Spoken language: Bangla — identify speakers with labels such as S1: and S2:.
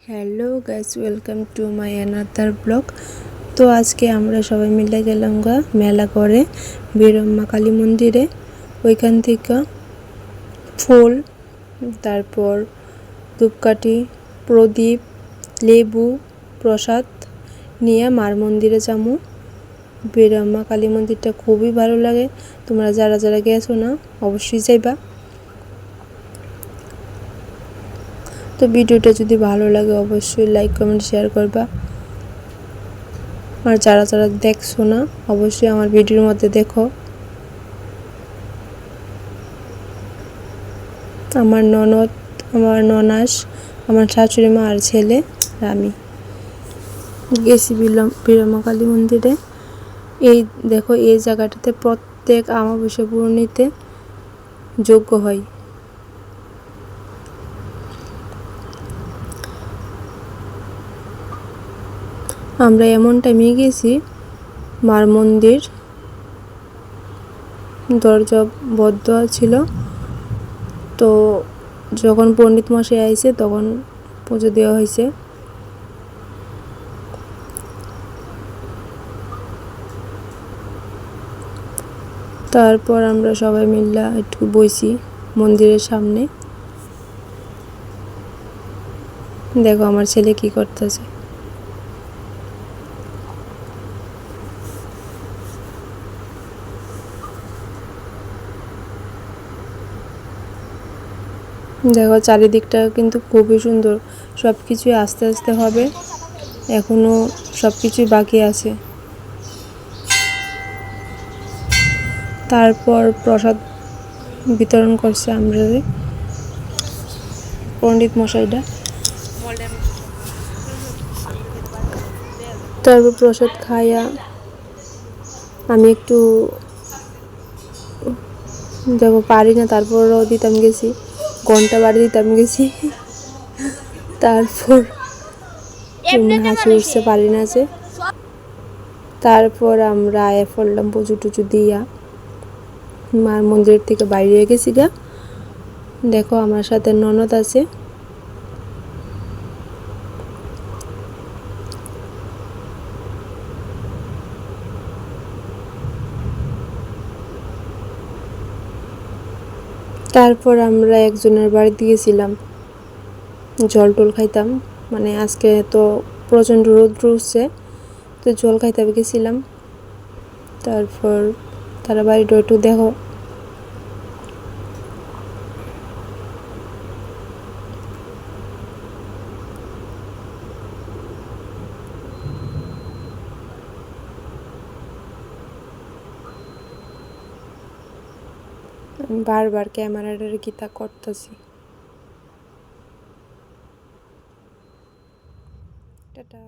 S1: Hello guys, welcome to my another blog. তো আজকে আমরা সবাই মিলে গেলাম মেলা করে বীরম্মা কালী মন্দিরে। ওইখান থেকে ফুল, তারপর ধূপকাঠি, প্রদীপ, লেবু, প্রসাদ নিয়ে মার মন্দিরে যাবো। বীরম্মা কালী মন্দিরটা খুবই ভালো লাগে। তোমরা যারা যারা গেছো না অবশ্যই যাইবা। তো ভিডিওটা যদি ভালো লাগে অবশ্যই লাইক কমেন্ট শেয়ার করবা। আর যারা যারা দেখছো না অবশ্যই আমার ভিডিওর মধ্যে দেখো। আমার ননদ, আমার ননাস, আমার শাশুড়ি মা আর ছেলে আর আমি গেছি বীরম্মা কালী মন্দিরে। এই দেখো, এই জায়গাটাতে প্রত্যেক অমাবস্যা পূর্ণিতে যজ্ঞ হয়। আমরা এমন টাইমে গেছি, মার মন্দির দরজা বদ্ধ ছিল। তো যখন পণ্ডিত মশাই আইছে তখন পুজো দেওয়া হয়েছে। তারপর আমরা সবাই মিলে একটু বসি মন্দিরের সামনে। দেখো আমার ছেলে কি করতেছে। দেখো চারিদিকটা কিন্তু খুবই সুন্দর। সব কিছুই আস্তে আস্তে হবে, এখনো সব কিছুই বাকি আছে। তারপর প্রসাদ বিতরণ করছে আমরা পণ্ডিত মশাইটা। তারপর প্রসাদ খাইয়া আমি একটু দেখো পারি না, তারপরও দিতাম গেছি, ঘন্টা বাড়ি দিতাম গেছি। তারপর হাসি উঠছে, পারি না যে। তারপর আমরা আয়া পড়লাম পুজো টুজো দিয়া মার মন্দির থেকে বাইরে গেছি গা। দেখো আমার সাথে ননদ আছে। তারপর আমরা একজনের বাড়িতে গেছিলাম, জল টল খাইতাম। মানে আজকে তো প্রচণ্ড রৌদ্র উঠছে, তো জল খাইতে গেছিলাম। তারপর তারা বাড়িটা একটু দেখো। আমি বারবার ক্যামেরাটার কিতা করতেছি। টাটা।